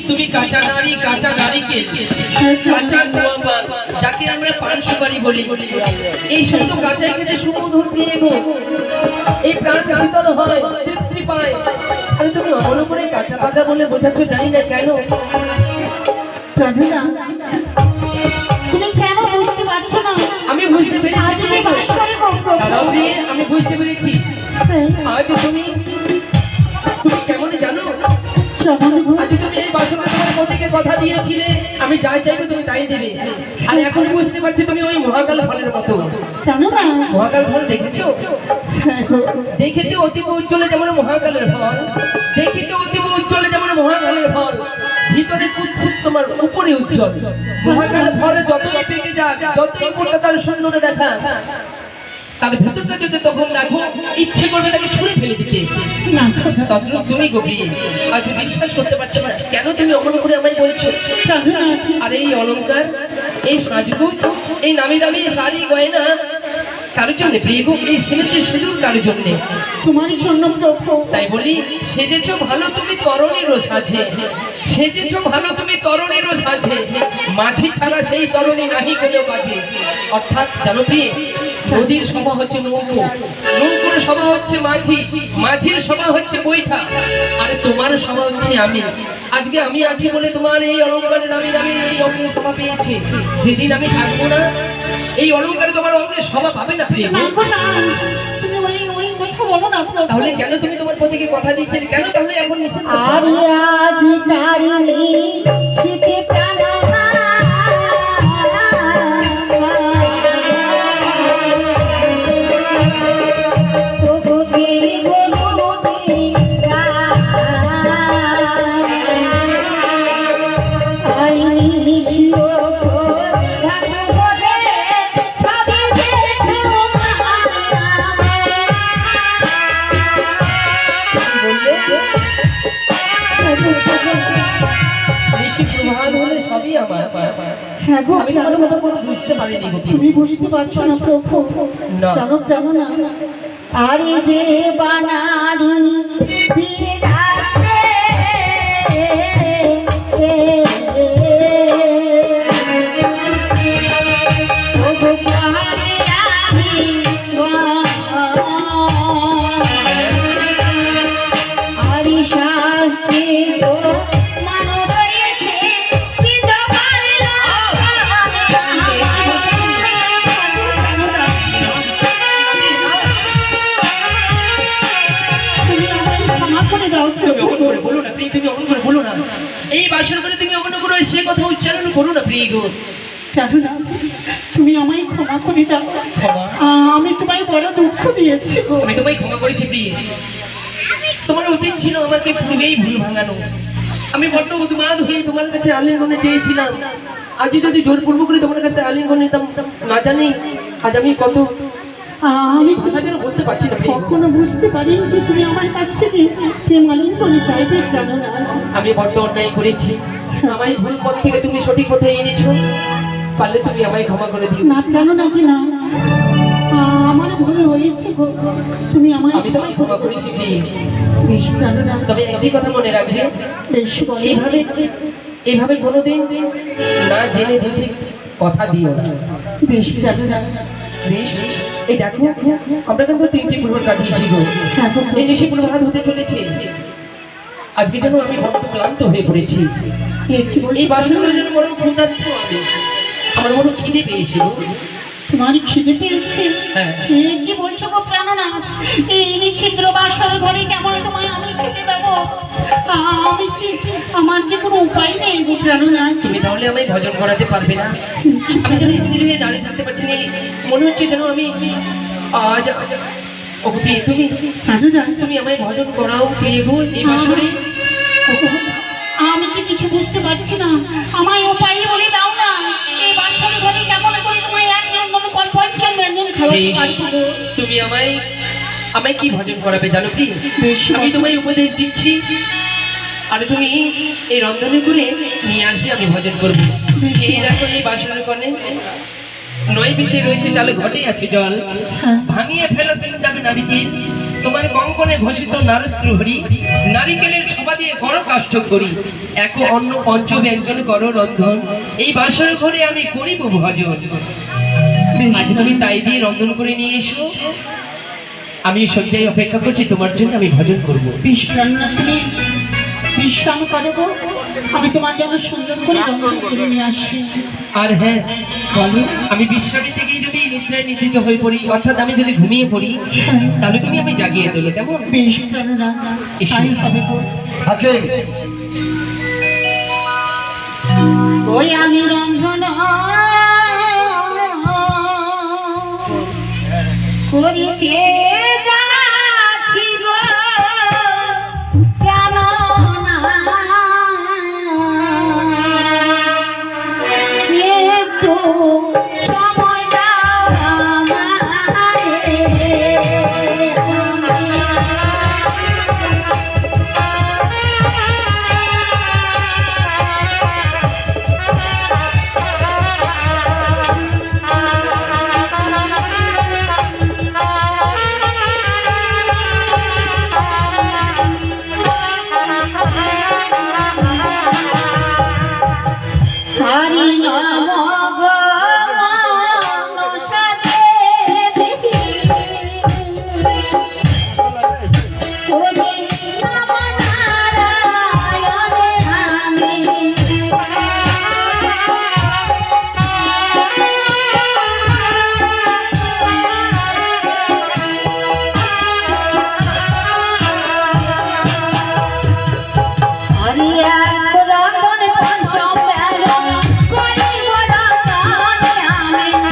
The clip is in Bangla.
তুমি কাঁচা নারীকে কাঁচা গোয়াপান যাকে আমরা পান সুপারি বলি, এই সমস্ত কাঁচাই খেতে সুমধুর প্রিয় গো, এই প্রাণ শীতল হয়, তৃপ্তি পায়। আরে তুমি অমন করে কাঁচা পাকা বলে বোঝাচ্ছ জানি না কেন। তুমি কেন বুঝতে পারছো না? আমি বুঝতে পেরেছি, আমি বুঝতে পেরেছি। আজ তুমি কেমন জানো, আজ তুমি এই বাসনা তোমার পতিকে কথা দিয়েছিলে আমি যা চাইবো তুমি তাই দেবে, আর এখন বুঝতে পারছি তুমি ওই মহাকাল ফলের মতো। মহাকাল ফল দেখেছো? দেখিতে অতীব উজ্জ্বলে যেমন মহাকালের ফল, দেখিতে অতীব উজ্জ্বলে যেমন মহাকালের ফল, ভিতরে কুৎসিত তোমার উপরে উজ্জ্বল। মহাকাল ফলে যতই পেকে যাক, যতই মোটা তার সুন্দরে দেখা, তার ভেতরটা যদি তখন দেখো ইচ্ছে করবে তাকে ছুঁড়ে ফেলে দিতে। তুমি গভীর আজ বিশ্বাস করতে পারছো না কেন তুমি অমন করে আমায় বলছো? আর এই অলংকার, এই সাজগোজ, এই নামি দামি শাড়ি গয়না কারোর জন্য প্রিয়, এই সিনেমাটি সিঁদুর কারোর জন্য, তোমার জন্য প্রভু। তাই বলি সেজেছো ভালো তুমি তরণীরও সাজে, সেজেছো ভালো তুমি তরণীরও সাজে, মাঝি ছাড়া সেই তরণী নাহি কোনো কাজে। অর্থাৎ জানো প্রিয়, নদীর সভা হচ্ছে নৌকো, নৌকোর সভা হচ্ছে মাঝি, মাঝির সভা হচ্ছে বৈঠা, আর তোমার সভা হচ্ছে আমি। আজকে আমি আছি বলে তোমার এই অলঙ্কারে দামি দামি এই অঙ্গে সভা পেয়েছে, যেদিন আমি থাকবো না এই অলঙ্কারে তোমার অঙ্গে সভা পাবে না প্রিয়। তাহলে কেন তুমি তোমার পতিকে কথা দিচ্ছেন কেন? তাহলে এখন তুমি বুঝতে পারছো না প্রভু, জানো জানো না, আরে যে বানারি এই বাসর করে তুমি অমন করে সে কথা উচ্চারণ করো না প্রিয় গো। তুমি আমায় ক্ষমা করে দাও, আমি তোমায় বড় দুঃখ দিয়েছি। আমি তোমায় ক্ষমা করেছি প্রিয়, তোমার উচিত ছিল আমাকে পূর্বেই ভুল ভাঙানো। আমি বড্ড উন্মাদ হয়ে তোমার কাছে আলিঙ্গনে চেয়েছিলাম, আজ যদি জোরপূর্বক করে তোমার কাছে আলিঙ্গন নিতাম না জানি আজ আমি কত আমি বলতে পারছি না। কখনো বুঝতে পারিনি যে তুমি আমার কাছ থেকে প্রেম আলিঙ্গন চাইবে। জানো না আমি বড্ড অন্যায় করেছি, আমায় ভুল পথ থেকে তুমি সঠিক পথে এনেছো, পারলে তুমি আমায় ক্ষমা করে দিও। না জানো নাকি না, আমার ভুল হয়েছে, তুমি আমায় আমি তোমায় ক্ষমা করেছি বেশ। জানো না, তবে একটি কথা মনে রাখবে, এইভাবে কোনোদিন না জেনে বুঝে কথা দিও না। বেশ জানো না, বেশ। এই দেখো আমরা কিন্তু 3টি প্রহর কাটিয়েছি গো, এই নিশি প্রভাত হতে চলেছে। আজকে যেন আমি বড্ড ক্লান্ত হয়ে পড়েছি, এই বাসনগুলো যেন বড় ক্ষুধার্ত আছে, আমার বড় খিদে পেয়েছিল। তোমার খিদে পেয়েছে? হ্যাঁ। কি বলছো গো প্রাণনা, এই নিচ্ছিদ্র বাসর ঘরে কেমন তোমায় আমি খেতে দেবো? আমার যে কোনো উপায় নেই গো প্রাণনা। তুমি তাহলে আমায় ভজন করাতে পারবে না? আমি যেন স্ত্রী হয়ে দাঁড়িয়ে থাকতে পারছি না, মনে হচ্ছে যেন আমি আজ তুমি আমায় ভজন করাও প্রিয় গো এই বাসরে। আমি যে কিছু বুঝতে পারছি না, আমায় উপায় বলে দাও না, এই বাসর ঘরে কেমন করে তোমায় এক নন্দন পঞ্চম ব্যঞ্জন খাওয়াতে পারবো? তুমি আমায় কি ভজন করাবে জানো কি? আমি তোমায় উপদেশ দিচ্ছি, আর তুমি এই রন্ধনে করে নিয়ে আসবে, আমি ভজন করবো। এই দেখো এই বাসনের কোণে নৈবেদ্যে রয়েছে চালে ঘটে আছে জল, ভাঙিয়ে ফেলো তুমি যাবে নারীকে। তোমার কঙ্কনে ঘোষিত নারদ হরি নারিকেলের সভা দিয়ে করো কাষ্ঠ করি এক অন্য পঞ্চ ব্যঞ্জন করো রন্ধন এই বাসর ঘরে আমি করিব ভজন আজ তুমি তাই দিয়ে রন্ধন করে নিয়ে এসো আমি শয্যায় অপেক্ষা করছি তোমার জন্য আমি ভজন করবো বেশ প্রাণনাথ, তুমি বিশ্রাম করো গো। আমি তোমার জন্য সুন্দর করে রন্ধন করে নিয়ে আসি। আর হ্যাঁ বলো আমি বিশ্রামে থেকেই যদি নিদ্রায় নিদ্রিত হয়ে পড়ি অর্থাৎ আমি যদি ঘুমিয়ে পড়ি তাহলে তুমি আমি জাগিয়ে তোলো কেমন বেশ প্রাণনাথ, তাই হবে গো। ওই আমি রন্ধন